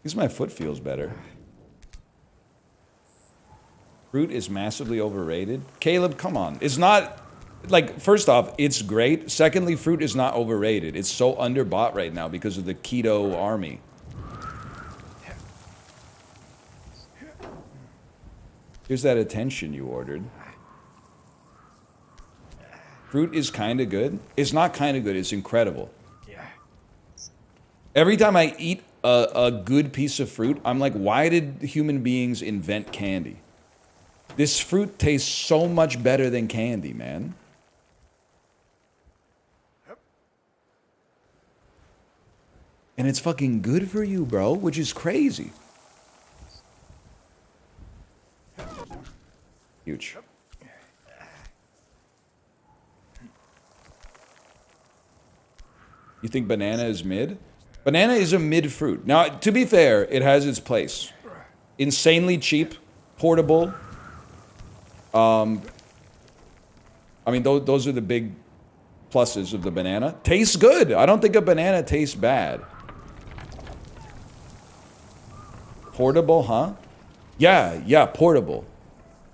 Because my foot feels better. Fruit is massively overrated. Caleb, come on. It's not, like, first off, it's great. Secondly, fruit is not overrated. It's so underbought right now because of the keto army. Here's that attention you ordered. Fruit is kind of good. It's not kind of good. It's incredible. Every time I eat a good piece of fruit, I'm like, why did human beings invent candy? This fruit tastes so much better than candy, man. And it's fucking good for you, bro, which is crazy. Huge. You think banana is mid? Banana is a mid fruit. Now, to be fair, it has its place. Insanely cheap, portable. I mean, those are the big pluses of the banana. Tastes good. I don't think a banana tastes bad. Portable, huh? Yeah, portable.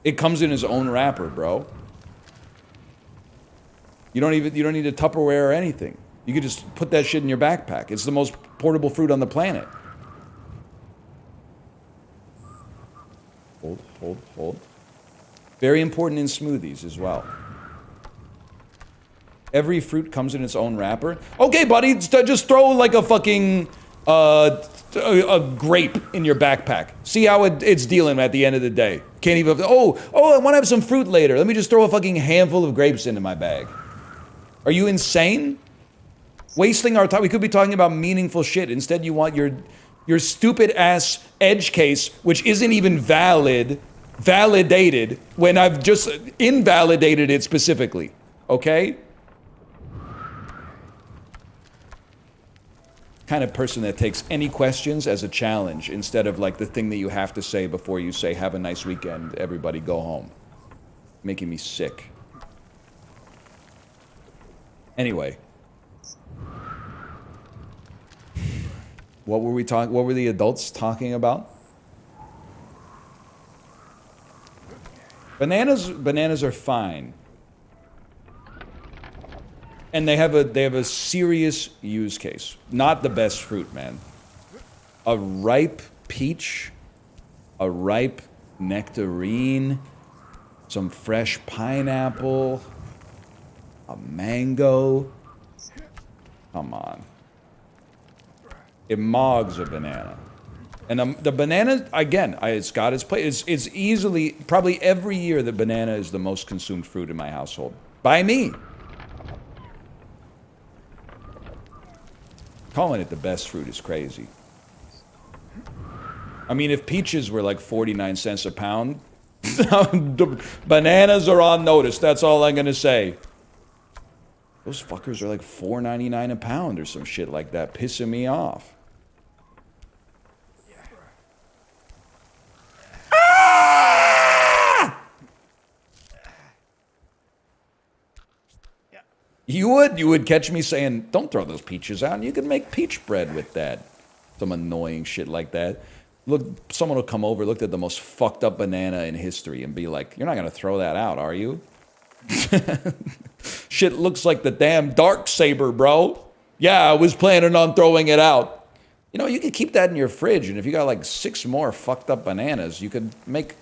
It comes in its own wrapper, bro. You don't need a Tupperware or anything. You could just put that shit in your backpack. It's the most portable fruit on the planet. Hold. Very important in smoothies as well. Every fruit comes in its own wrapper. Okay, buddy, just throw like a fucking a grape in your backpack. See how it's dealing at the end of the day. Can't even, oh, I want to have some fruit later. Let me just throw a fucking handful of grapes into my bag. Are you insane? Wasting our time. We could be talking about meaningful shit. Instead, you want your stupid ass edge case, which isn't even validated when I've just invalidated it specifically. Okay? Kind of person that takes any questions as a challenge instead of like the thing that you have to say before you say, have a nice weekend, everybody go home. Making me sick. Anyway. What were the adults talking about? Bananas are fine. And they have a serious use case. Not the best fruit, man. A ripe peach, a ripe nectarine, some fresh pineapple, a mango. Come on. It mogs a banana. And the banana, again, it's got its place. It's easily, probably every year, the banana is the most consumed fruit in my household. By me. Calling it the best fruit is crazy. I mean, if peaches were like 49 cents a pound, bananas are on notice. That's all I'm going to say. Those fuckers are like $4.99 a pound or some shit like that, pissing me off. You would catch me saying, don't throw those peaches out. You can make peach bread with that. Some annoying shit like that. Look, someone will come over, look at the most fucked up banana in history and be like, you're not going to throw that out, are you? Shit looks like the damn dark saber, bro. Yeah, I was planning on throwing it out. You know, you could keep that in your fridge, and if you got like 6 more fucked up bananas, you could make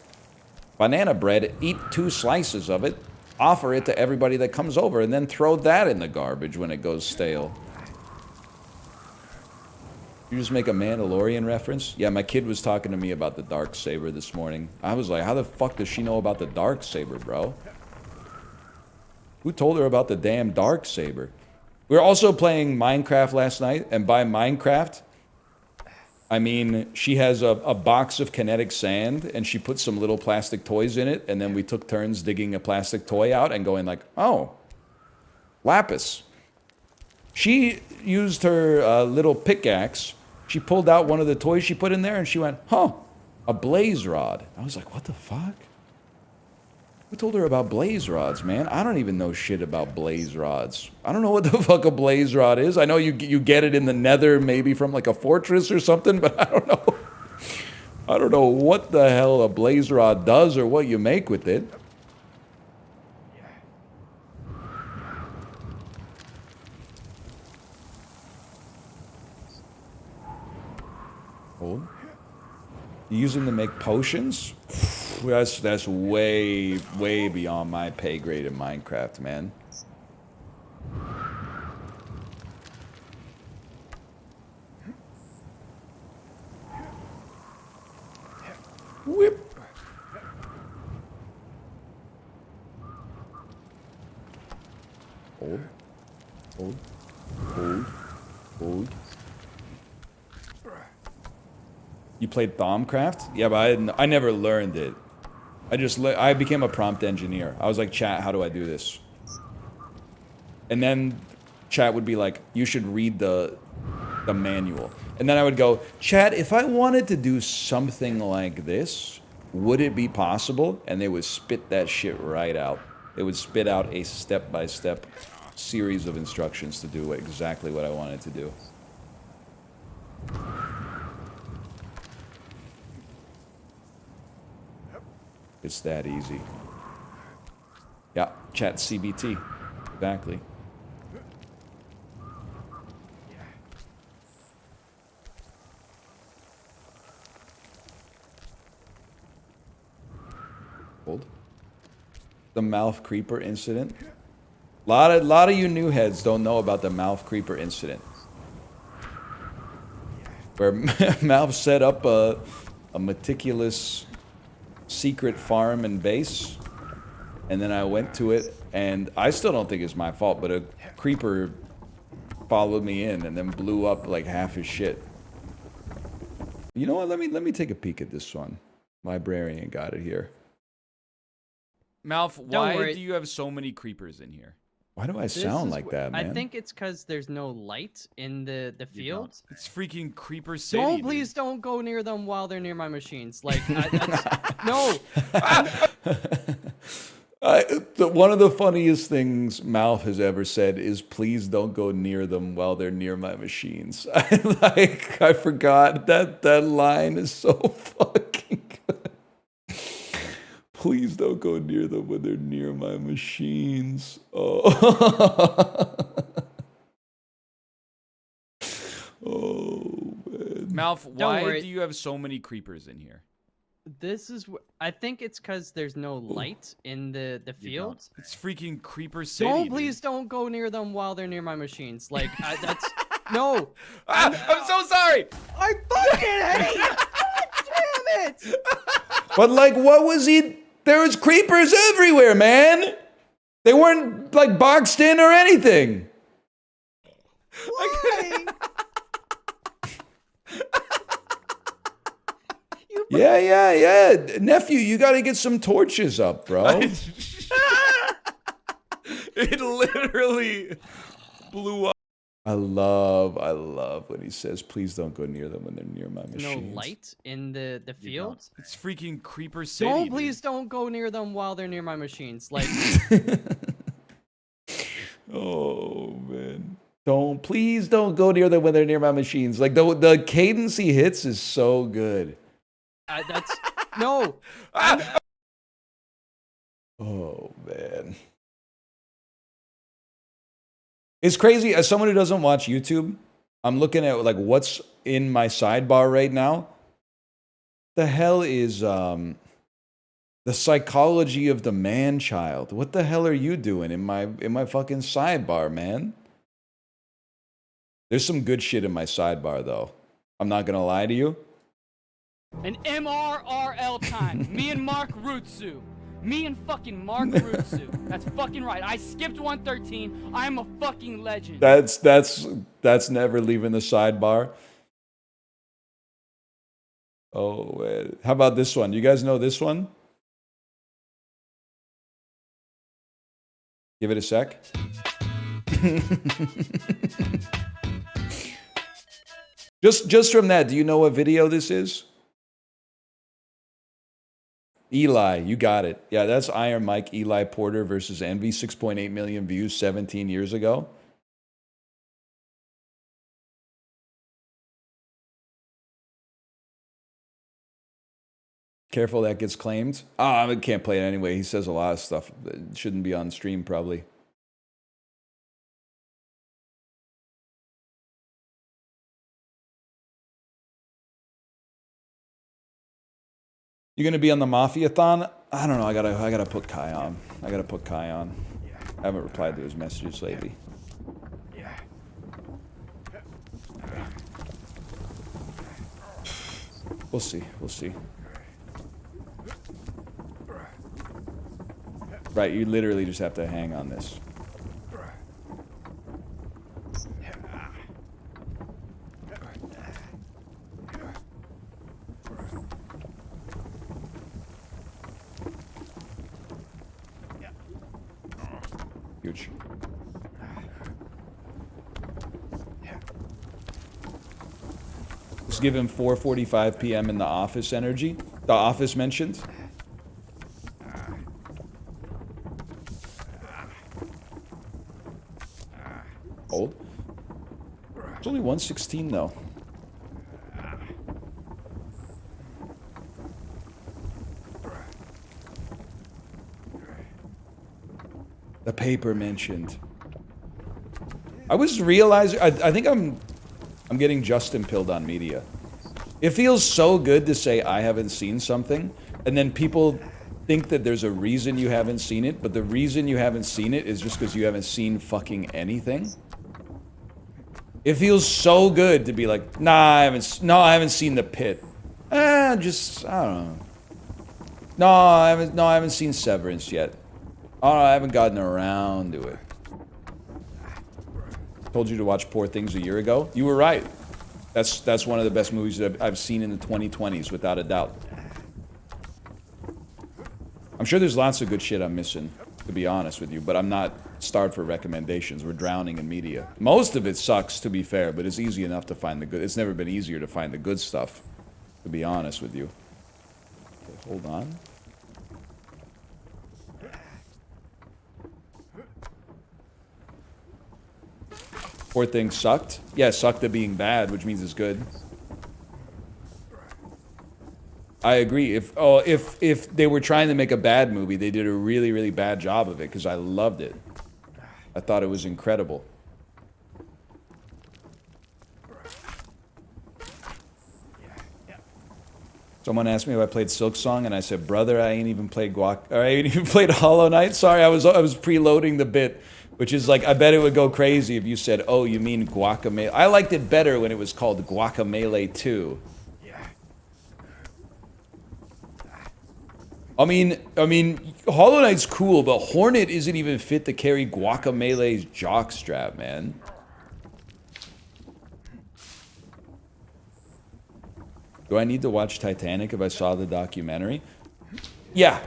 banana bread, eat 2 slices of it, offer it to everybody that comes over, and then throw that in the garbage when it goes stale. You just make a Mandalorian reference? Yeah, my kid was talking to me about the dark saber this morning. I was like, how the fuck does she know about the dark saber, bro? Who told her about the damn dark saber? We were also playing Minecraft last night, and by Minecraft, I mean, she has a box of kinetic sand, and she put some little plastic toys in it, and then we took turns digging a plastic toy out and going like, oh, lapis. She used her little pickaxe. She pulled out one of the toys she put in there, and she went, huh, a blaze rod. I was like, what the fuck? Who told her about blaze rods, man? I don't even know shit about blaze rods. I don't know what the fuck a blaze rod is. I know you get it in the nether, maybe from like a fortress or something, but I don't know. I don't know what the hell a blaze rod does or what you make with it. Hold. You use them to make potions? That's way beyond my pay grade in Minecraft, man. Whip. Hold. Hold. Hold. Hold. You played Thaumcraft? Yeah, but I never learned it. I became a prompt engineer. I was like, chat, how do I do this? And then chat would be like, you should read the manual. And then I would go, chat, if I wanted to do something like this, would it be possible? And they would spit that shit right out. They would spit out a step-by-step series of instructions to do exactly what I wanted to do. It's that easy. Yeah, chat CBT. Exactly. Hold. The mouth creeper incident. Lot of you new heads don't know about the mouth creeper incident. Where Mouth set up a meticulous secret farm and base, and then I went to it, and I still don't think it's my fault, but a creeper followed me in and then blew up like half his shit. You know what? Let me take a peek at this one. Librarian got it here. Mouth, why do you have so many creepers in here? Why do I sound like that, man? I think it's because there's no light in the field. It's freaking Creeper City. Please don't go near them while they're near my machines. Like, no. One of the funniest things Mouth has ever said is, please don't go near them while they're near my machines. I forgot that line is so fucking good. Please don't go near them when they're near my machines. Oh, oh man. Mouth, why do you have so many creepers in here? I think it's because there's no light in the field. It's freaking Creeper City. Please don't go near them while they're near my machines. Like, no. I'm so sorry. I fucking hate it. Damn it. But like, what was he? There was creepers everywhere, man. They weren't like boxed in or anything. Why? Yeah. Nephew, you gotta get some torches up, bro. It literally blew up. I love when he says, please don't go near them when they're near my machines. No light in the field. It's freaking Creeper City. Please don't go near them while they're near my machines. Like, oh man. Please don't go near them when they're near my machines. Like the cadence he hits is so good. No. Oh man. It's crazy. As someone who doesn't watch YouTube, I'm looking at like what's in my sidebar right now. The hell is the psychology of the man-child? What the hell are you doing in my fucking sidebar, man? There's some good shit in my sidebar though. I'm not gonna lie to you. An MRRL time. Me and Mark Rutsu. Me and fucking Mark Rutsu. That's fucking right. I skipped 113. I'm a fucking legend. That's never leaving the sidebar. Oh, man. How about this one? You guys know this one? Give it a sec. Just from that, do you know what video this is? Eli, you got it. Yeah, that's Iron Mike, Eli Porter versus Envy. 6.8 million views 17 years ago. Careful that gets claimed. I can't play it anyway. He says a lot of stuff that shouldn't be on stream, probably. You gonna be on the Mafia-thon? I don't know. I gotta put Kai on. I haven't replied to his messages lately. We'll see. Right, you literally just have to hang on this. Huge. Let's give him 4:45 p.m. in the office energy. The office mentioned. Old. It's only 116 though. The paper mentioned. I was realizing. I think I'm getting Justin pilled on media. It feels so good to say I haven't seen something, and then people think that there's a reason you haven't seen it, but the reason you haven't seen it is just because you haven't seen fucking anything. It feels so good to be like, nah, I haven't seen The Pit. I don't know. No, I haven't seen Severance yet. Oh, I haven't gotten around to it. Told you to watch Poor Things a year ago. You were right. That's one of the best movies that I've seen in the 2020s, without a doubt. I'm sure there's lots of good shit I'm missing, to be honest with you, but I'm not starved for recommendations. We're drowning in media. Most of it sucks, to be fair, but it's easy enough to find the good. It's never been easier to find the good stuff, to be honest with you. Okay, hold on. Poor Things sucked? Yeah, sucked at being bad, which means it's good. I agree. If they were trying to make a bad movie, they did a really, really bad job of it, because I loved it. I thought it was incredible. Someone asked me if I played Silk Song, and I said, brother, I ain't even played Hollow Knight. Sorry, I was preloading the bit. Which is like, I bet it would go crazy if you said, oh, you mean Guacamelee. I liked it better when it was called Guacamelee 2. I mean, Hollow Knight's cool, but Hornet isn't even fit to carry Guacamelee's jockstrap, man. Do I need to watch Titanic if I saw the documentary? Yeah.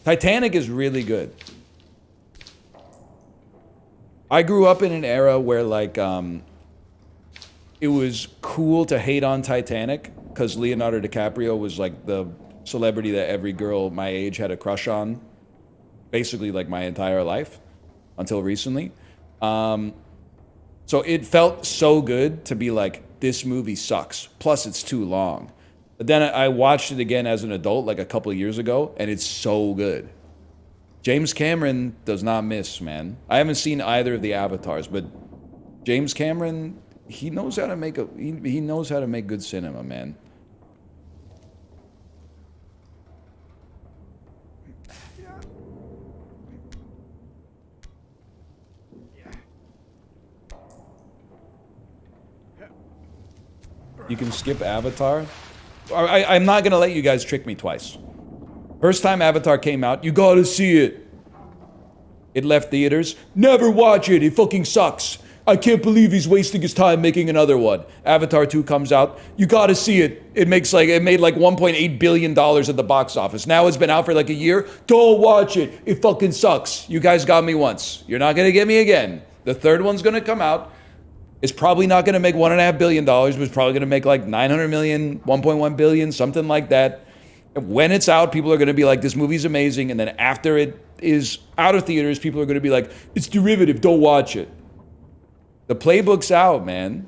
Titanic is really good. I grew up in an era where, like, it was cool to hate on Titanic because Leonardo DiCaprio was, like, the celebrity that every girl my age had a crush on, basically, like, my entire life, until recently. So it felt so good to be like, this movie sucks, plus it's too long. But then I watched it again as an adult, like, a couple of years ago, and it's so good. James Cameron does not miss, man. I haven't seen either of the Avatars, but James Cameron, he knows how to make he knows how to make good cinema, man. You can skip Avatar. I'm not gonna let you guys trick me twice. First time Avatar came out, you gotta see it. It left theaters. Never watch it. It fucking sucks. I can't believe he's wasting his time making another one. Avatar 2 comes out. You gotta see it. It made like $1.8 billion at the box office. Now it's been out for like a year. Don't watch it. It fucking sucks. You guys got me once. You're not gonna get me again. The third one's gonna come out. It's probably not gonna make $1.5 billion, but it's probably gonna make like 900 million, 1.1 billion, something like that. When it's out, people are going to be like, this movie's amazing. And then after it is out of theaters, people are going to be like, it's derivative, don't watch it. The playbook's out, man.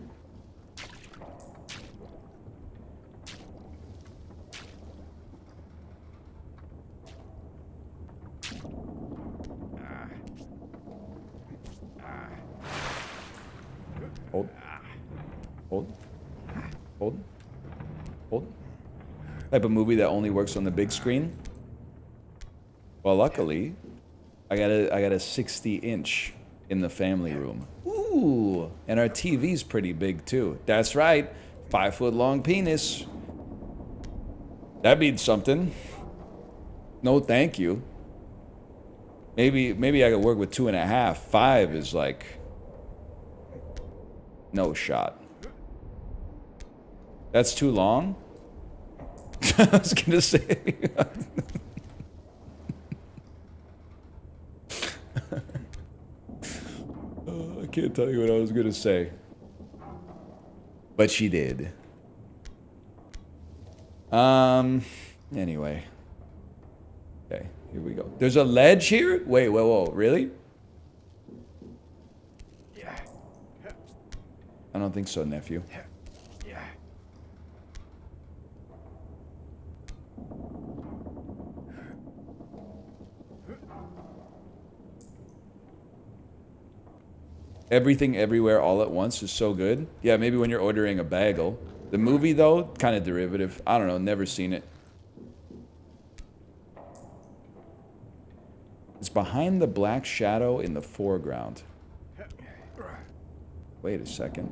Hold. Hold. Hold. Hold. Type of movie that only works on the big screen. Well, luckily, I got a 60-inch in the family room. Ooh, and our TV's pretty big too. That's right, 5-foot-long penis. That means something. No, thank you. Maybe I could work with 2.5. 5 is like no shot. That's too long. I was gonna say. I can't tell you what I was gonna say. But she did. Anyway. Okay, here we go. There's a ledge here? Wait, whoa, really? I don't think so, nephew. Everything Everywhere All at Once is so good. Yeah, maybe when you're ordering a bagel. The movie, though, kind of derivative. I don't know, never seen it. It's behind the black shadow in the foreground. Wait a second.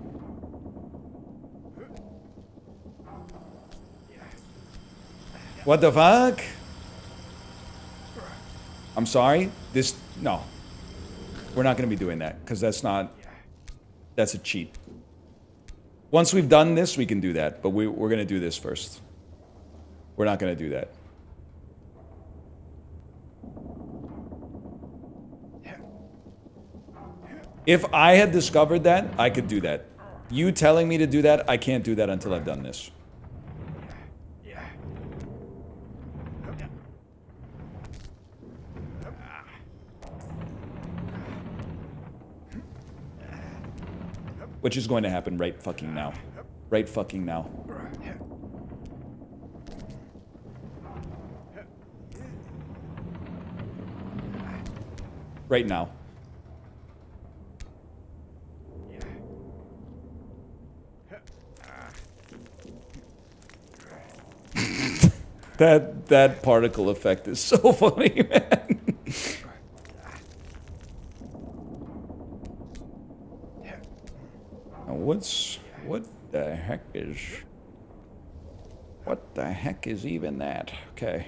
What the fuck? I'm sorry? No. We're not going to be doing that, because that's a cheat. Once we've done this, we can do that, but we're going to do this first. We're not going to do that. If I had discovered that, I could do that. You telling me to do that, I can't do that until I've done this. Which is going to happen right fucking now. Right fucking now. Right now. That particle effect is so funny, man. What the heck is even that? Okay.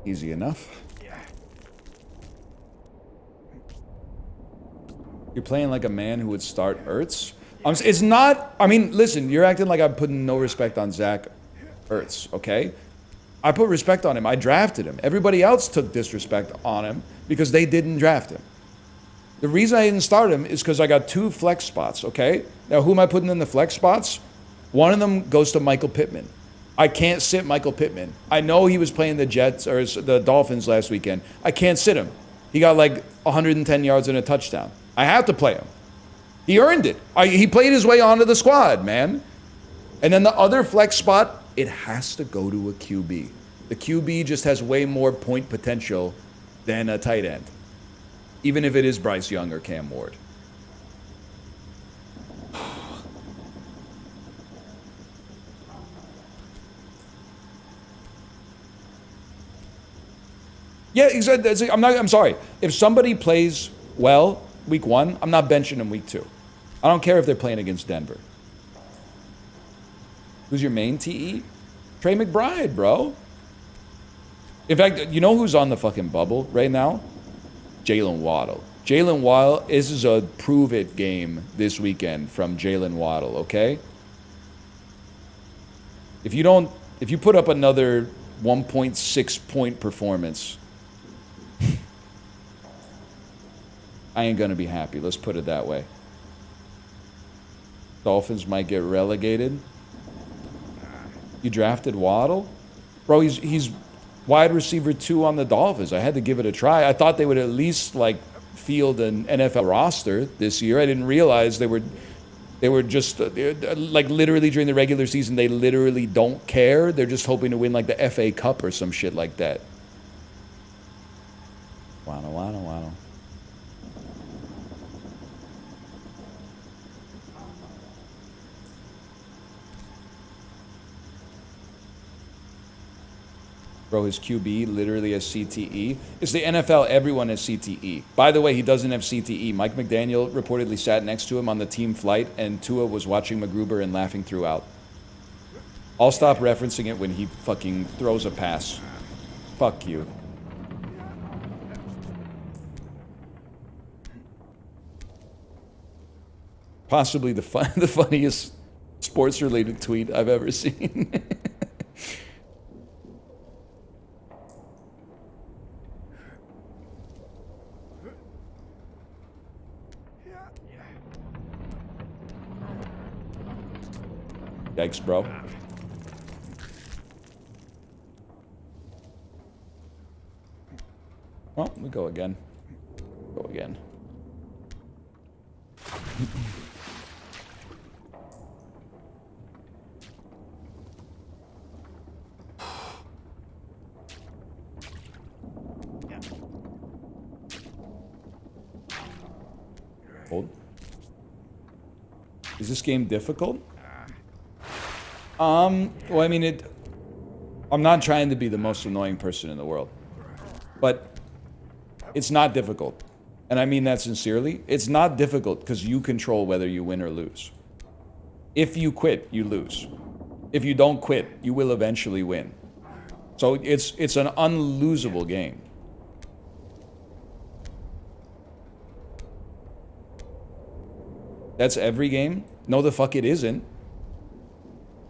Easy enough. You're playing like a man who would start Ertz? It's not, I mean, listen, you're acting like I'm putting no respect on Zach Ertz, okay? I put respect on him. I drafted him. Everybody else took disrespect on him because they didn't draft him. The reason I didn't start him is because I got 2 flex spots, okay? Now, who am I putting in the flex spots? One of them goes to Michael Pittman. I can't sit Michael Pittman. I know he was playing the Jets or the Dolphins last weekend. I can't sit him. He got like 110 yards and a touchdown. I have to play him. He earned it. He played his way onto the squad, man. And then the other flex spot, it has to go to a QB. The QB just has way more point potential than a tight end, even if it is Bryce Young or Cam Ward. Yeah, exactly. I'm sorry. If somebody plays well week 1, I'm not benching them week 2. I don't care if they're playing against Denver. Who's your main TE? Trey McBride, bro. In fact, you know who's on the fucking bubble right now? Jalen Waddle. Jalen Waddle, this is a prove-it game this weekend from Jalen Waddle, okay? If you put up another 1.6 point performance, I ain't gonna be happy. Let's put it that way. Dolphins might get relegated. You drafted Waddle? Bro, he's wide receiver 2 on the Dolphins. I had to give it a try. I thought they would at least, like, field an NFL roster this year. I didn't realize they were just, like, literally during the regular season, they literally don't care. They're just hoping to win, like, the FA Cup or some shit like that. Wow. Bro, his QB literally has CTE. It's the NFL, everyone has CTE. By the way, he doesn't have CTE. Mike McDaniel reportedly sat next to him on the team flight, and Tua was watching McGruber and laughing throughout. I'll stop referencing it when he fucking throws a pass. Fuck you. Possibly the funniest sports-related tweet I've ever seen. Yikes, bro. Well, we go again. Go again. Hold. Is this game difficult? Well, I mean, I'm not trying to be the most annoying person in the world, but it's not difficult. And I mean that sincerely. It's not difficult because you control whether you win or lose. If you quit, you lose. If you don't quit, you will eventually win. So it's an unlosable game. That's every game? No, the fuck it isn't.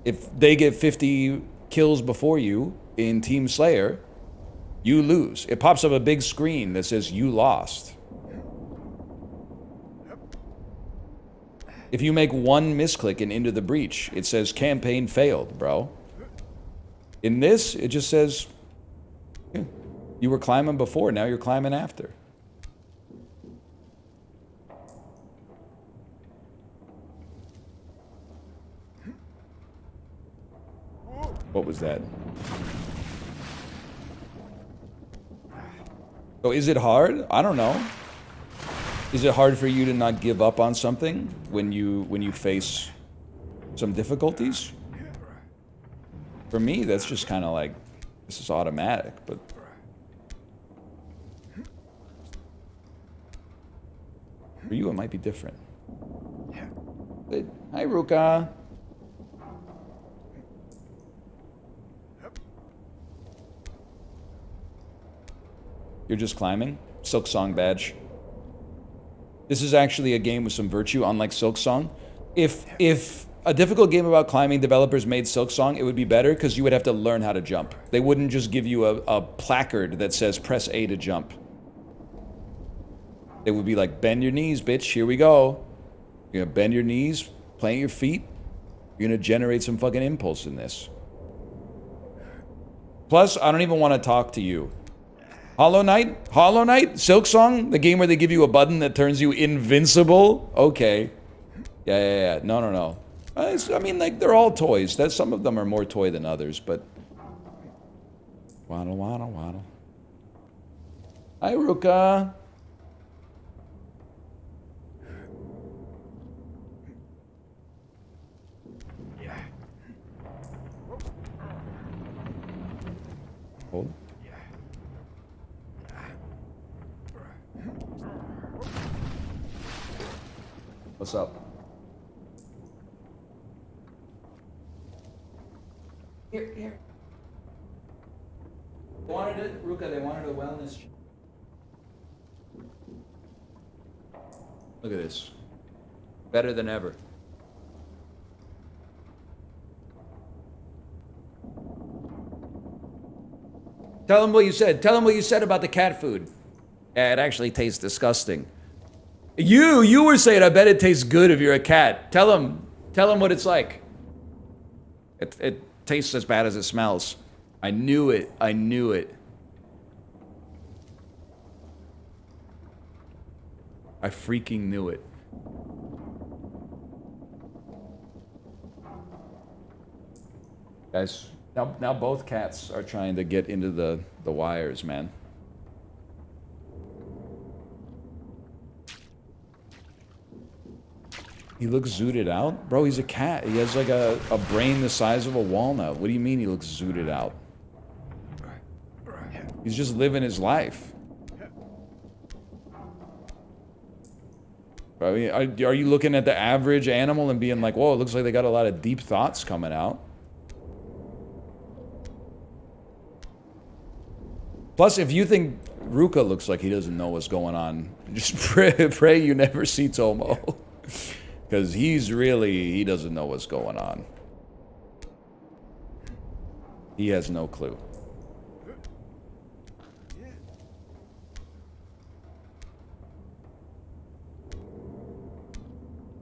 If they get 50 kills before you in Team Slayer, you lose. It pops up a big screen that says you lost. If you make one misclick in Into the Breach, it says campaign failed, bro. In this, it just says, yeah, you were climbing before, now you're climbing after. What was that? So is it hard? I don't know. Is it hard for you to not give up on something when you face some difficulties? For me, that's just kind of like, this is automatic, but... For you, it might be different. Good. Hi, Ruka. You're just climbing? Silksong badge. This is actually a game with some virtue, unlike Silksong. If a difficult game about climbing developers made Silksong, it would be better because you would have to learn how to jump. They wouldn't just give you a placard that says press A to jump. They would be like, bend your knees, bitch, here we go. You're gonna bend your knees, plant your feet. You're gonna generate some fucking impulse in this. Plus, I don't even want to talk to you. Hollow Knight? Silksong? The game where they give you a button that turns you invincible? Okay. Yeah. No. I mean, like, they're all toys. Some of them are more toy than others, but... Waddle. Hi, Ruka. Hold. What's up? Here. They wanted it, Ruka, they wanted a wellness. Look at this. Better than ever. Tell them what you said. Tell them what you said about the cat food. Yeah, it actually tastes disgusting. You were saying, I bet it tastes good if you're a cat. Tell him what it's like. It tastes as bad as it smells. I knew it. I knew it. I freaking knew it. Guys, now both cats are trying to get into the wires, man. He looks zooted out? Bro, he's a cat. He has like a brain the size of a walnut. What do you mean he looks zooted out? He's just living his life. I mean, are you looking at the average animal and being like, whoa, it looks like they got a lot of deep thoughts coming out? Plus, if you think Ruka looks like he doesn't know what's going on, just pray you never see Tomo. Because he doesn't know what's going on. He has no clue.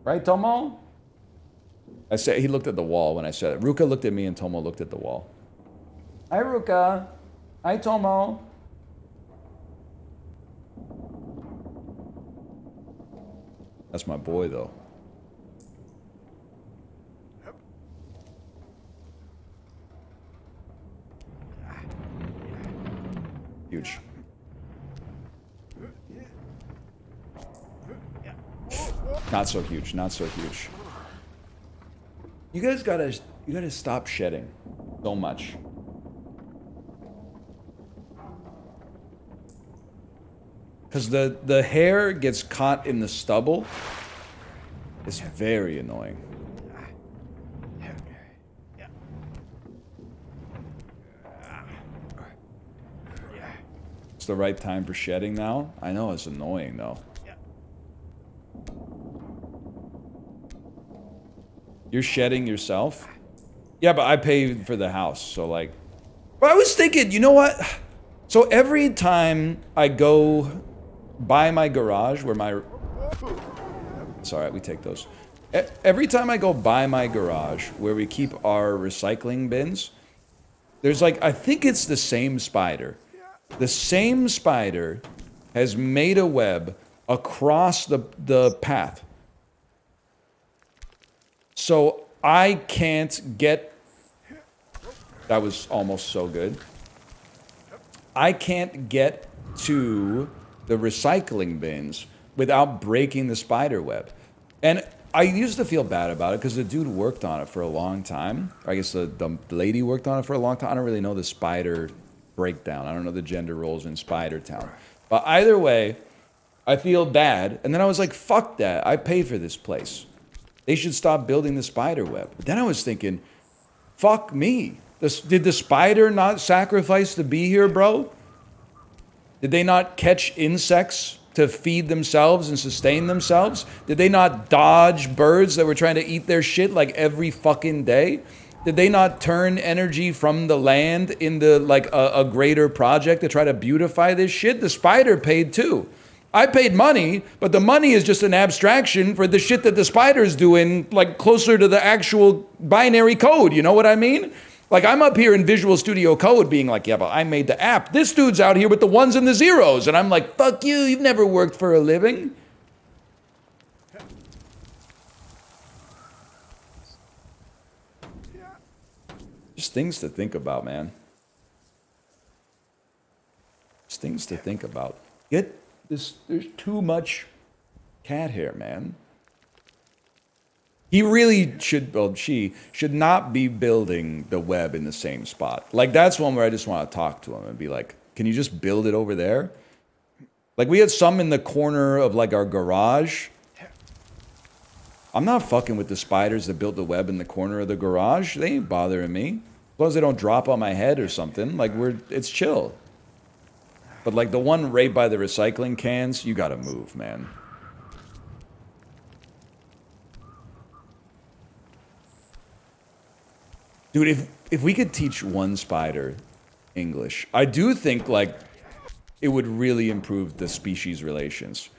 Right, Tomo? I said he looked at the wall when I said it. Ruka looked at me and Tomo looked at the wall. Hi, Ruka. Hi, Tomo. That's my boy, though. Huge. Not so huge, not so huge. You guys gotta stop shedding so much. Because the hair gets caught in the stubble. It's very annoying. It's the right time for shedding now. I know it's annoying though. You're shedding yourself? Yeah, but I pay for the house, so like... But I was thinking, you know what? So every time I go by my garage where my... It's alright, we take those. Every time I go by my garage where we keep our recycling bins, there's like, I think it's the same spider. The same spider has made a web across the path. So I can't get... That was almost so good. I can't get to the recycling bins without breaking the spider web. And I used to feel bad about it because the dude worked on it for a long time. I guess the lady worked on it for a long time. I don't really know the spider breakdown. I don't know the gender roles in Spider Town. But either way, I feel bad. And then I was like, fuck that. I pay for this place. They should stop building the spider web. But then I was thinking, fuck me. Did the spider not sacrifice to be here, bro? Did they not catch insects to feed themselves and sustain themselves? Did they not dodge birds that were trying to eat their shit like every fucking day? Did they not turn energy from the land into like a greater project to try to beautify this shit? The spider paid too. I paid money, but the money is just an abstraction for the shit that the spider's doing, like closer to the actual binary code, you know what I mean? Like I'm up here in Visual Studio Code being like, yeah, but I made the app. This dude's out here with the ones and the zeros. And I'm like, fuck you, you've never worked for a living. Just things to think about, man. Just things to think about. Get this, there's too much cat hair, man. He really should, well, she should not be building the web in the same spot. Like, that's one where I just want to talk to him and be like, can you just build it over there? Like, we had some in the corner of, like, our garage. I'm not fucking with the spiders that built the web in the corner of the garage. They ain't bothering me. As long as they don't drop on my head or something. Like, it's chill. But, like, the one right by the recycling cans, you gotta move, man. Dude, if we could teach one spider English, I do think, like, it would really improve the species relations.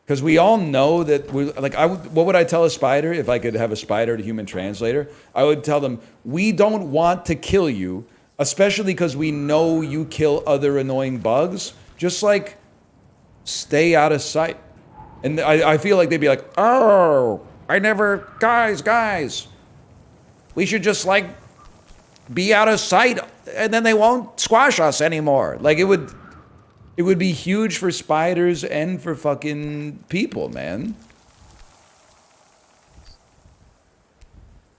Because we all know that what would I tell a spider if I could have a spider to human translator? I would tell them, we don't want to kill you, especially because we know you kill other annoying bugs. Just like stay out of sight. And I feel like they'd be like, oh, guys, we should just like be out of sight and then they won't squash us anymore. Like it would be huge for spiders and for fucking people, man.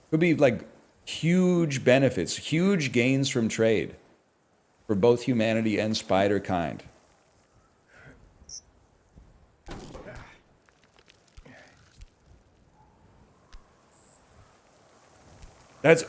It would be like huge benefits, huge gains from trade for both humanity and spider kind. That's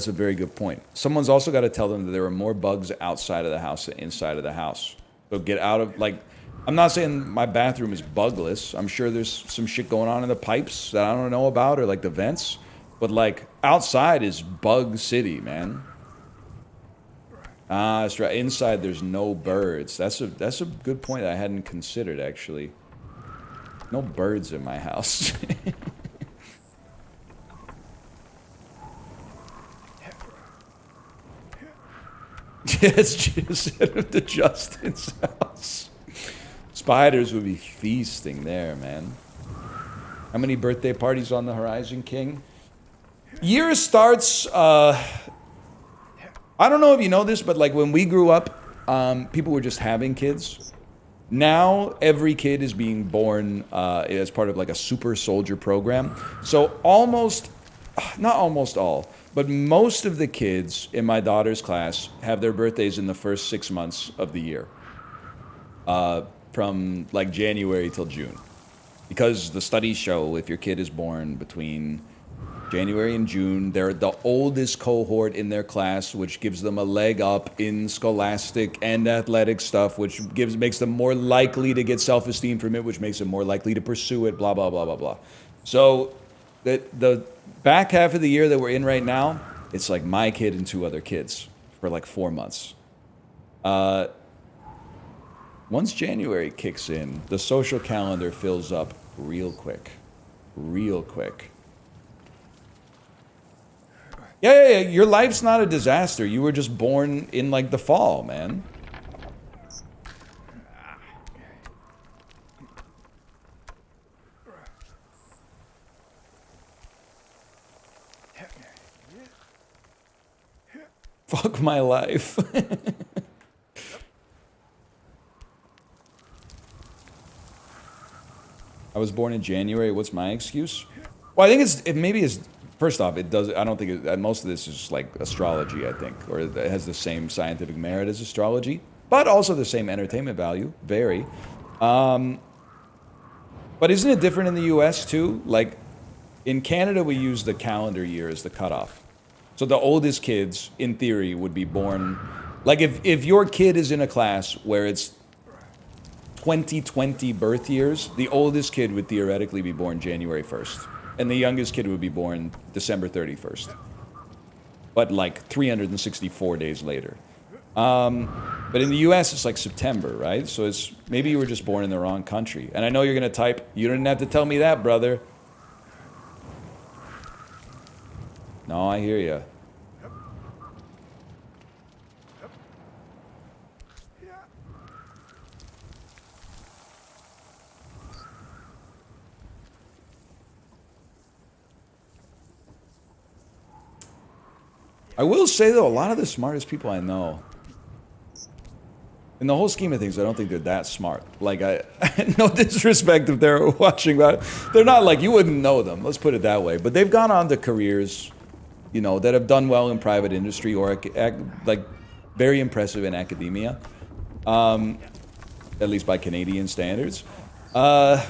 a very good point. Someone's also got to tell them that there are more bugs outside of the house than inside of the house. So get out of, like, I'm not saying my bathroom is bugless. I'm sure there's some shit going on in the pipes that I don't know about, or like the vents. But like outside is bug city, man. Ah, that's right. Inside there's no birds. That's a good point I hadn't considered, actually. No birds in my house. It's just to Justin's house. Spiders would be feasting there, man. How many birthday parties on the horizon, King? Year starts, I don't know if you know this, but like when we grew up, people were just having kids. Now, every kid is being born as part of like a super soldier program. So not almost all, but most of the kids in my daughter's class have their birthdays in the first 6 months of the year. From like January till June. Because the studies show if your kid is born between January and June, they're the oldest cohort in their class, which gives them a leg up in scholastic and athletic stuff, which makes them more likely to get self-esteem from it, which makes them more likely to pursue it, blah, blah, blah, blah, blah. So the back half of the year that we're in right now, it's like my kid and 2 other kids for like 4 months. Once January kicks in, the social calendar fills up real quick. Real quick. Yeah. Your life's not a disaster. You were just born in like the fall, man. Fuck my life. I was born in January. What's my excuse? Well, I think first off, I don't think most of this is like astrology, I think, or it has the same scientific merit as astrology, but also the same entertainment value, very. But isn't it different in the US too? Like in Canada, we use the calendar year as the cutoff. So the oldest kids, in theory, would be born, like if your kid is in a class where it's 2020 birth years, the oldest kid would theoretically be born January 1st. And the youngest kid would be born December 31st. But like 364 days later. But in the US, it's like September, right? So maybe you were just born in the wrong country. And I know you're going to type, you didn't have to tell me that, brother. No, I hear you. I will say, though, a lot of the smartest people I know, in the whole scheme of things, I don't think they're that smart. Like, no disrespect if they're watching, but they're not like, you wouldn't know them, let's put it that way. But they've gone on to careers, that have done well in private industry or, like, very impressive in academia, at least by Canadian standards,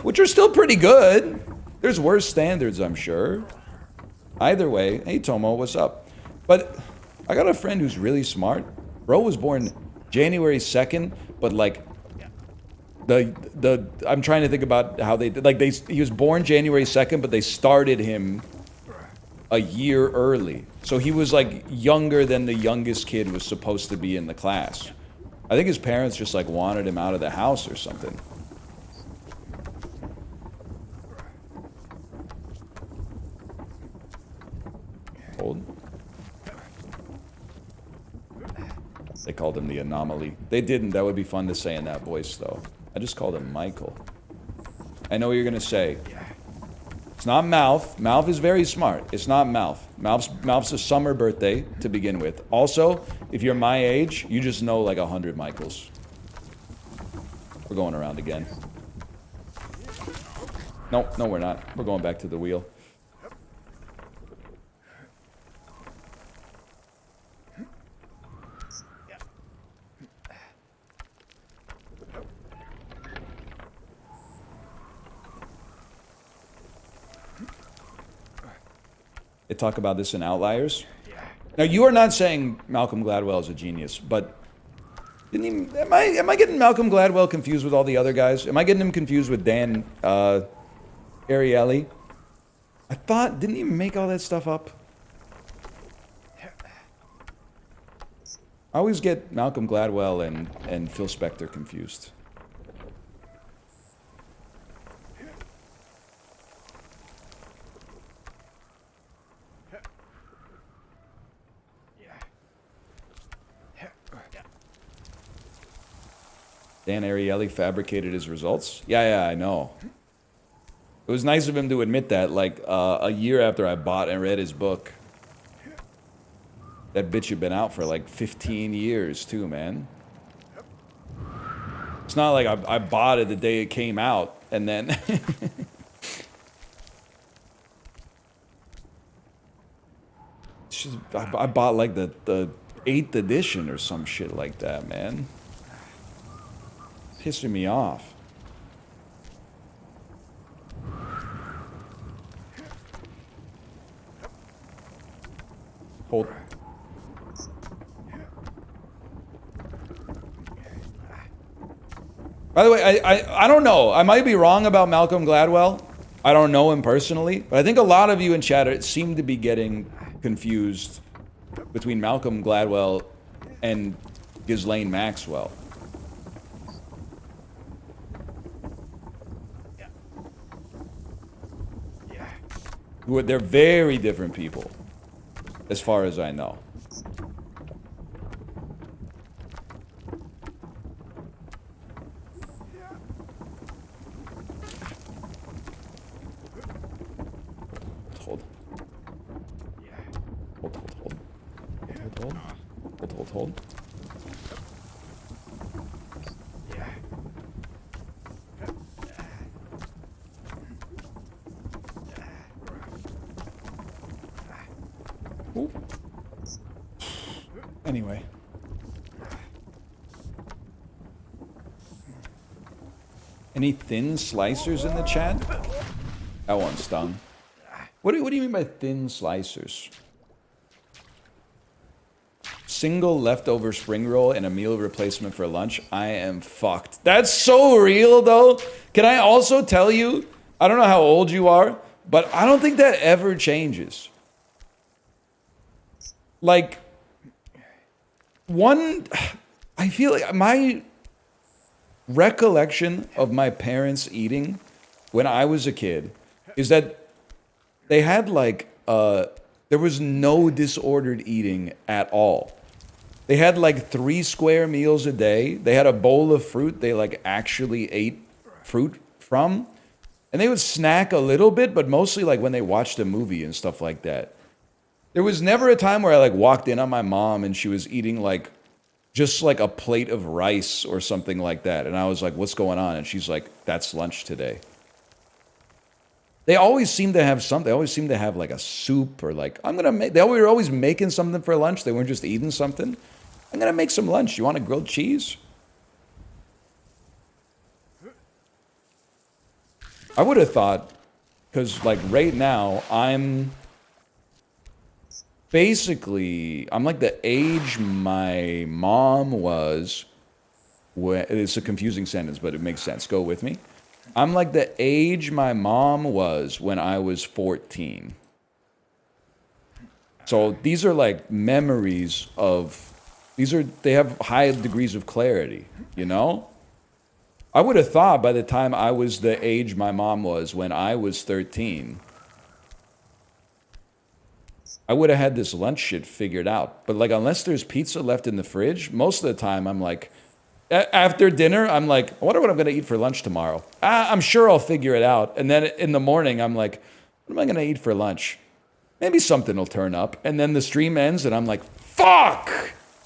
which are still pretty good. There's worse standards, I'm sure. Either way, hey, Tomo, what's up? But I got a friend who's really smart. Bro was born January 2nd, but like I'm trying to think about how they did. Like he was born January 2nd, but they started him a year early. So he was like younger than the youngest kid was supposed to be in the class. I think his parents just like wanted him out of the house or something. Hold. They called him the anomaly. They didn't. That would be fun to say in that voice, though. I just called him Michael. I know what you're gonna say. It's not Mouth. Mouth is very smart. It's not Mouth. Mouth's a summer birthday to begin with. Also, if you're my age, you just know like 100 Michaels. We're going around again. No, we're not. We're going back to the wheel. They talk about this in Outliers. Now, you are not saying Malcolm Gladwell is a genius, but didn't he, am I getting Malcolm Gladwell confused with all the other guys? Am I getting him confused with Dan Ariely? I thought, didn't he make all that stuff up? I always get Malcolm Gladwell and Phil Spector confused. Dan Ariely fabricated his results? Yeah, I know. It was nice of him to admit that, like, a year after I bought and read his book. That bitch had been out for, like, 15 years, too, man. It's not like I bought it the day it came out, and then... I bought, like, the 8th edition or some shit like that, man. Pissing me off. Hold. By the way, I don't know. I might be wrong about Malcolm Gladwell. I don't know him personally, but I think a lot of you in chat seem to be getting confused between Malcolm Gladwell and Ghislaine Maxwell. They're very different people, as far as I know. Hold. Hold. Ooh. Anyway. Any thin slicers in the chat? That one stung. What do you mean by thin slicers? Single leftover spring roll and a meal replacement for lunch. I am fucked. That's so real, though. Can I also tell you, I don't know how old you are, but I don't think that ever changes. Like, I feel like my recollection of my parents eating when I was a kid is that they had like, there was no disordered eating at all. They had like 3 square meals a day. They had a bowl of fruit they like actually ate fruit from. And they would snack a little bit, but mostly like when they watched a movie and stuff like that. There was never a time where I like walked in on my mom and she was eating like just like a plate of rice or something like that. And I was like, what's going on? And she's like, that's lunch today. They always seem to have something. They always seem to have like a soup or like, they were always making something for lunch. They weren't just eating something. I'm going to make some lunch. You want a grilled cheese? I would have thought, because like right now, I'm like the age my mom was. It's a confusing sentence, but it makes sense. Go with me. I'm like the age my mom was when I was 14. So these are like memories of, they have high degrees of clarity, you know? I would have thought by the time I was the age my mom was when I was 13, I would have had this lunch shit figured out. But like, unless there's pizza left in the fridge, most of the time I'm like, after dinner, I'm like, I wonder what I'm going to eat for lunch tomorrow. I'm sure I'll figure it out. And then in the morning, I'm like, what am I going to eat for lunch? Maybe something will turn up. And then the stream ends and I'm like, fuck!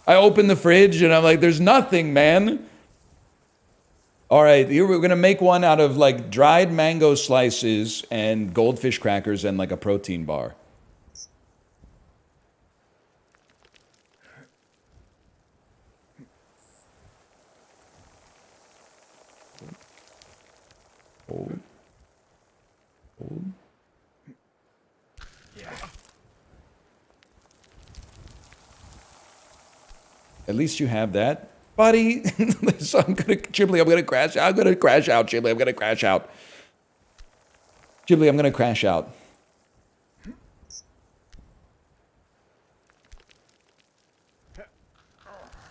I open the fridge and I'm like, there's nothing, man. All right, here we're going to make one out of like dried mango slices and goldfish crackers and like a protein bar. Hold. Hold. At least you have that, buddy. So Chiblee, I'm gonna crash. I'm gonna crash out, Chiblee. I'm gonna crash out. Chiblee, I'm gonna crash out.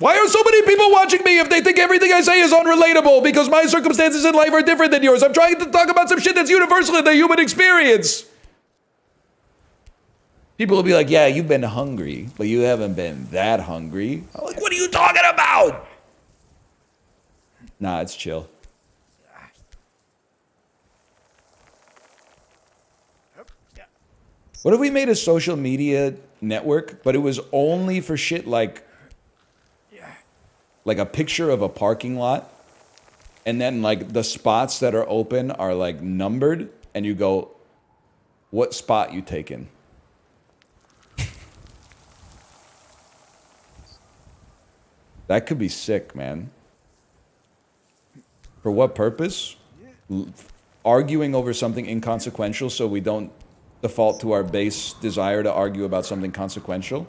Why are so many people watching me if they think everything I say is unrelatable? Because my circumstances in life are different than yours. I'm trying to talk about some shit that's universal in the human experience. People will be like, yeah, you've been hungry, but you haven't been that hungry. I'm like, what are you talking about? Nah, it's chill. What if we made a social media network, but it was only for shit like a picture of a parking lot, and then like the spots that are open are like numbered, and you go, what spot you taking? That could be sick, man. For what purpose? Arguing over something inconsequential so we don't default to our base desire to argue about something consequential?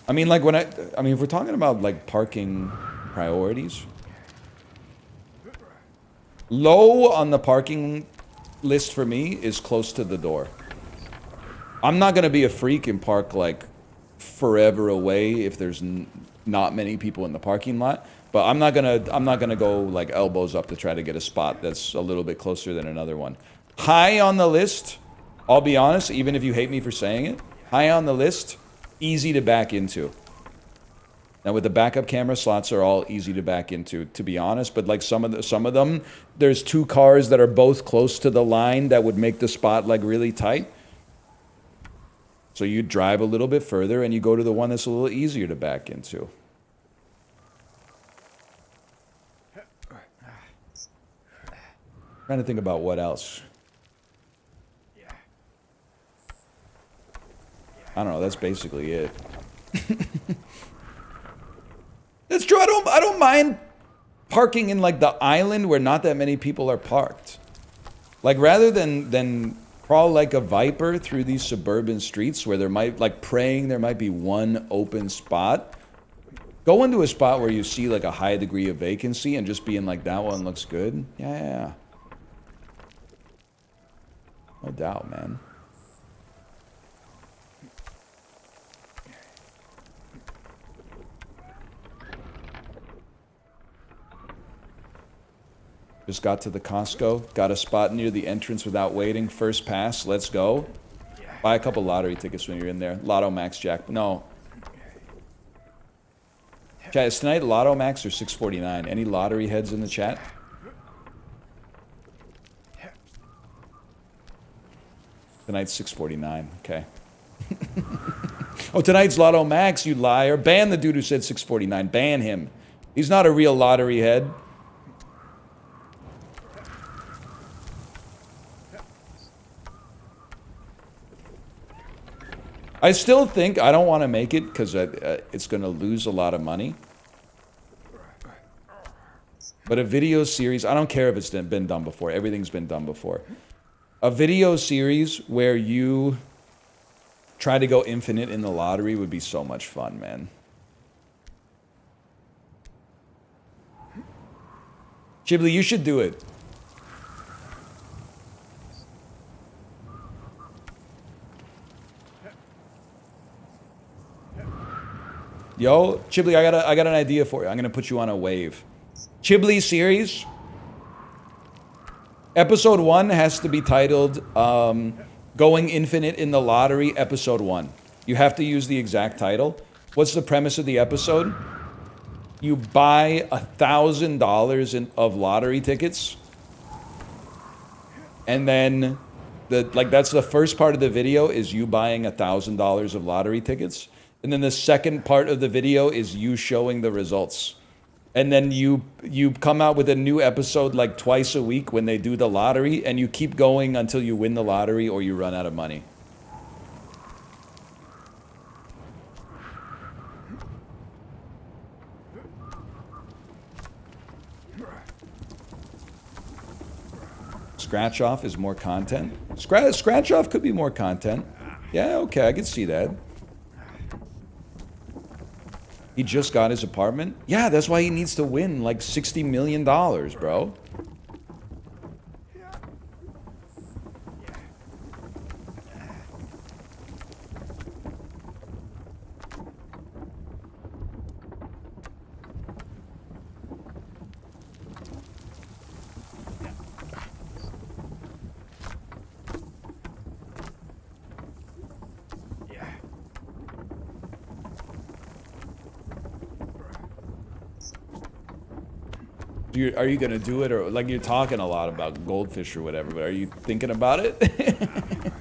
I mean, like if we're talking about like parking priorities, low on the parking list for me is close to the door. I'm not gonna be a freak and park like forever away if there's not many people in the parking lot. But I'm not gonna go like elbows up to try to get a spot that's a little bit closer than another one. High on the list, I'll be honest, even if you hate me for saying it, high on the list, easy to back into. Now with the backup camera, slots are all easy to back into, to be honest. But like some of them, there's two cars that are both close to the line that would make the spot like really tight. So you drive a little bit further and you go to the one that's a little easier to back into. Trying to think about what else. I don't know, that's basically it. That's true, I don't mind parking in like the island where not that many people are parked. Like rather than crawl like a viper through these suburban streets where there might be one open spot. Go into a spot where you see like a high degree of vacancy and just being like, that one looks good. Yeah. No doubt, man. Just got to the Costco, got a spot near the entrance without waiting. First pass, let's go. Buy a couple lottery tickets when you're in there. Lotto Max Jack. No. Chat, is tonight Lotto Max or 649? Any lottery heads in the chat? Tonight's 649. Okay. Oh, tonight's Lotto Max, you liar. Ban the dude who said 649. Ban him. He's not a real lottery head. I still think I don't want to make it because it's going to lose a lot of money. But a video series, I don't care if it's been done before. Everything's been done before. A video series where you try to go infinite in the lottery would be so much fun, man. Chiblee, you should do it. Yo, Chiblee, I got an idea for you. I'm gonna put you on a wave. Chiblee series. Episode 1 has to be titled Going Infinite in the Lottery, Episode 1. You have to use the exact title. What's the premise of the episode? You buy $1,000 of lottery tickets, and then that's the first part of the video is you buying $1,000 of lottery tickets, and then the second part of the video is you showing the results. And then you come out with a new episode like twice a week when they do the lottery, and you keep going until you win the lottery or you run out of money. Scratch off is more content. Scratch off could be more content. Yeah, okay, I can see that. He just got his apartment? Yeah, that's why he needs to win like $60 million, bro. Are you gonna do it, or like you're talking a lot about goldfish or whatever, but are you thinking about it?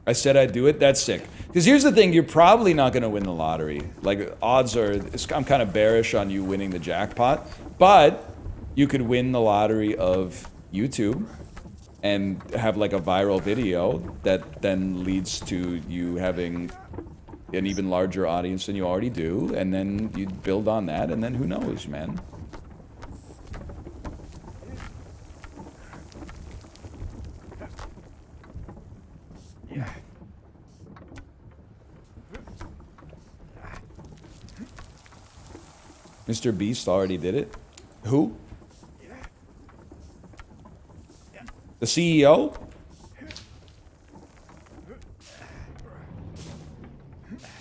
I said I'd do it. That's sick. Because here's the thing, you're probably not gonna win the lottery. Like odds are, I'm kind of bearish on you winning the jackpot, but you could win the lottery of YouTube and have like a viral video that then leads to you having an even larger audience than you already do, and then you build on that, and then who knows, man. Yeah. Mr. Beast already did it. Who? The CEO?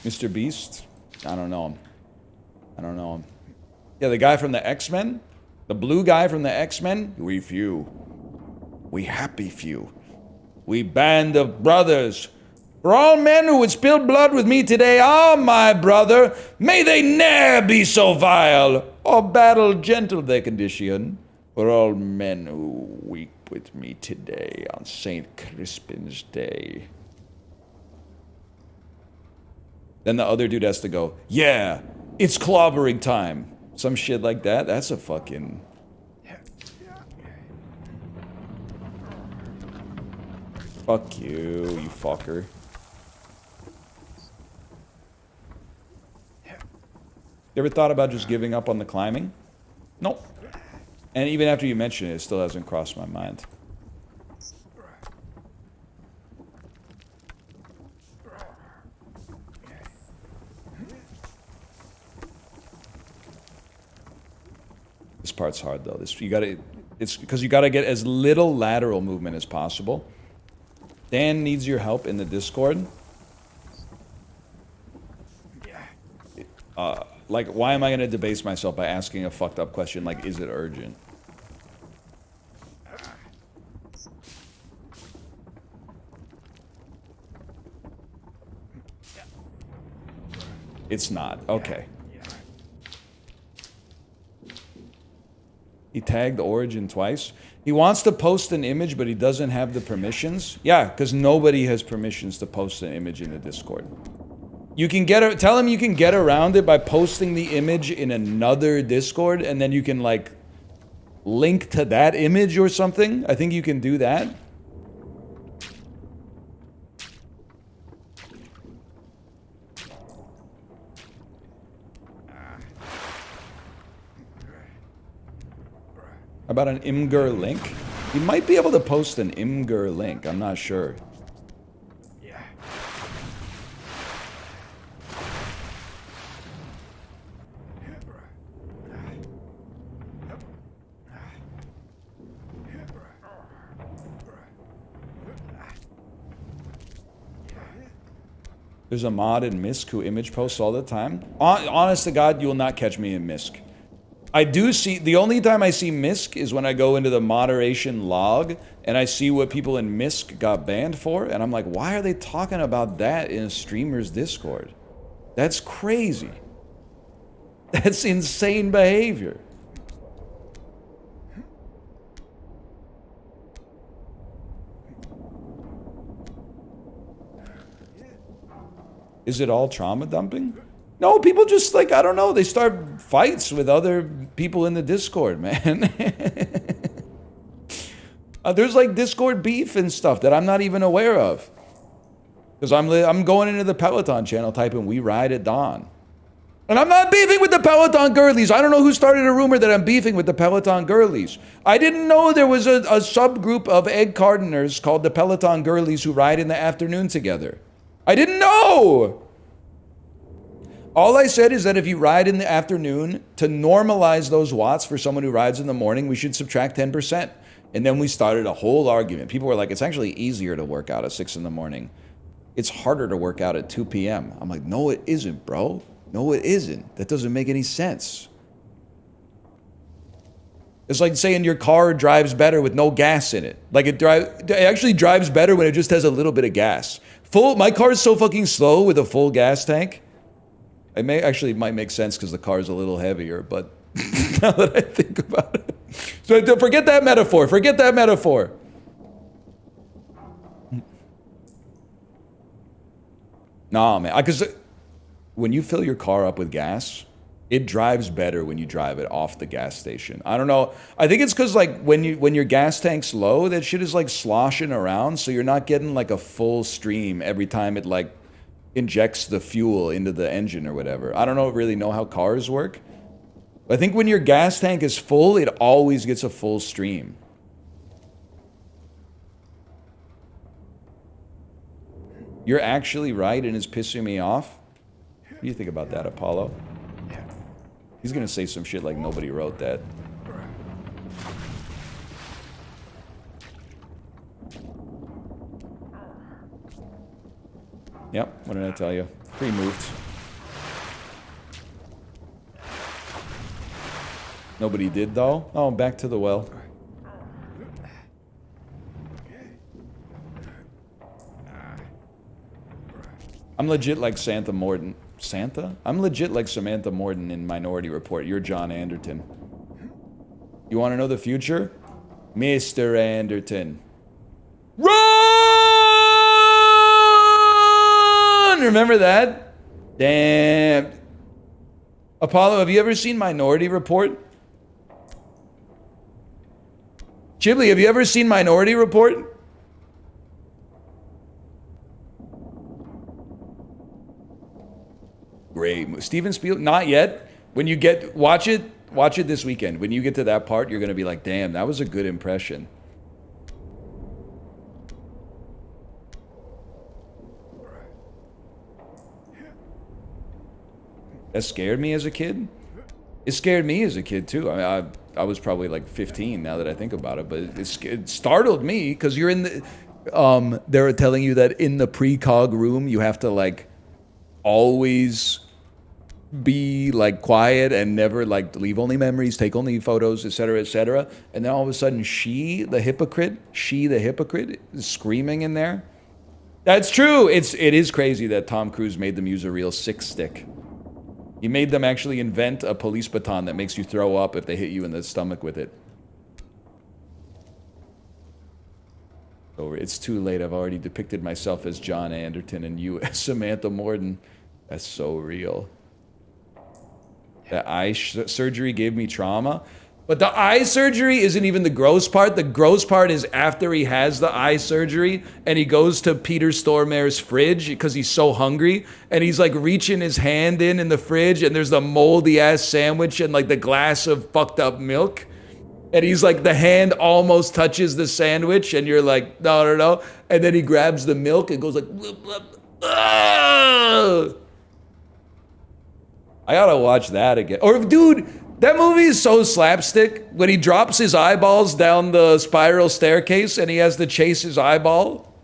Mr. Beast? I don't know him. I don't know him. Yeah, the guy from the X-Men? The blue guy from the X-Men? We few. We happy few. We band of brothers. For all men who would spill blood with me today are my brother. May they ne'er be so vile, or battle gentle their condition. For all men who weep with me today on St. Crispin's Day. Then the other dude has to go, yeah, it's clobbering time. Some shit like that. That's a fucking... Fuck you, you fucker. You ever thought about just giving up on the climbing? Nope. And even after you mention it, it still hasn't crossed my mind. This part's hard though. It's because you gotta get as little lateral movement as possible. Dan needs your help in the Discord. Like, why am I gonna debase myself by asking a fucked up question like, is it urgent? It's not. Okay. He tagged Origin twice. He wants to post an image, but he doesn't have the permissions. Yeah, because nobody has permissions to post an image in the Discord. You can tell him you can get around it by posting the image in another Discord, and then you can like link to that image or something. I think you can do that. About an Imgur link? You might be able to post an Imgur link. I'm not sure. There's a mod in Misk who image posts all the time. Honest to God, you will not catch me in Misk. I do see, the only time I see MISC is when I go into the moderation log and I see what people in MISC got banned for, and I'm like, why are they talking about that in a streamer's Discord? That's crazy. That's insane behavior. Is it all trauma dumping? No, people just like, I don't know, they start fights with other people in the Discord, man. There's like Discord beef and stuff that I'm not even aware of. Because I'm going into the Peloton channel typing, "We ride at dawn." And I'm not beefing with the Peloton girlies. I don't know who started a rumor that I'm beefing with the Peloton girlies. I didn't know there was a subgroup of egg cartoners called the Peloton girlies who ride in the afternoon together. I didn't know! All I said is that if you ride in the afternoon, to normalize those watts for someone who rides in the morning, we should subtract 10%. And then we started a whole argument. People were like, it's actually easier to work out at 6 in the morning. It's harder to work out at 2 p.m. I'm like, no, it isn't, bro. No, it isn't. That doesn't make any sense. It's like saying your car drives better with no gas in it. Like it actually drives better when it just has a little bit of gas. My car is so fucking slow with a full gas tank. It might make sense because the car is a little heavier, but now that I think about it. So forget that metaphor. Forget that metaphor. Nah, man. Because when you fill your car up with gas, it drives better when you drive it off the gas station. I don't know. I think it's because like when your gas tank's low, that shit is like sloshing around, so you're not getting like a full stream every time it like injects the fuel into the engine or whatever. I don't really know how cars work. But I think when your gas tank is full, it always gets a full stream. You're actually right and it's pissing me off? What do you think about that, Apollo? He's gonna say some shit like nobody wrote that. Yep, what did I tell you? Pre-moved. Nobody did though? Oh, back to the well. I'm legit like Santa Morton. Santa? I'm legit like Samantha Morton in Minority Report. You're John Anderton. You want to know the future? Mr. Anderton. Run! Remember that? Damn. Apollo, have you ever seen Minority Report? Chibli, have you ever seen Minority Report? Great. Steven Spielberg, not yet. When you watch it this weekend. When you get to that part, you're going to be like, damn, that was a good impression. That scared me as a kid. It scared me as a kid too. I mean, I was probably like 15 now that I think about it, but it startled me because you're in the, they're telling you that in the precog room, you have to like always be like quiet and never like leave only memories, take only photos, etc., etc. And then all of a sudden she the hypocrite is screaming in there. That's true. It is crazy that Tom Cruise made them use a real 6-stick. He made them actually invent a police baton that makes you throw up if they hit you in the stomach with it. Over. It's too late. I've already depicted myself as John Anderton and you as Samantha Morton. That's so real. The eye surgery gave me trauma. But the eye surgery isn't even the gross part. The gross part is after he has the eye surgery and he goes to Peter Stormare's fridge because he's so hungry. And he's like reaching his hand in the fridge and there's the moldy ass sandwich and like the glass of fucked up milk. And he's like, the hand almost touches the sandwich and you're like, no, no, no. And then he grabs the milk and goes like, blub, blub. Ah! I gotta watch that again. Or dude, that movie is so slapstick. When he drops his eyeballs down the spiral staircase and he has to chase his eyeball.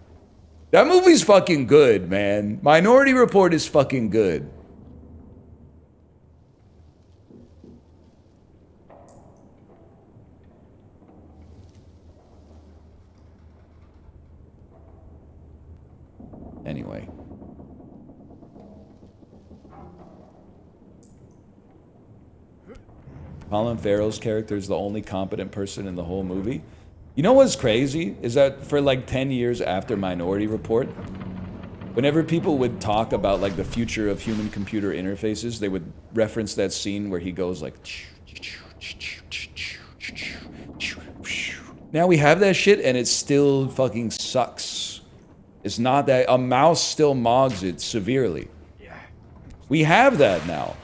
That movie's fucking good, man. Minority Report is fucking good. Anyway. Colin Farrell's character is the only competent person in the whole movie. You know what's crazy? Is that for like 10 years after Minority Report, whenever people would talk about like the future of human-computer interfaces, they would reference that scene where he goes like... Now we have that shit and it still fucking sucks. It's not that... A mouse still mogs it severely. Yeah. We have that now.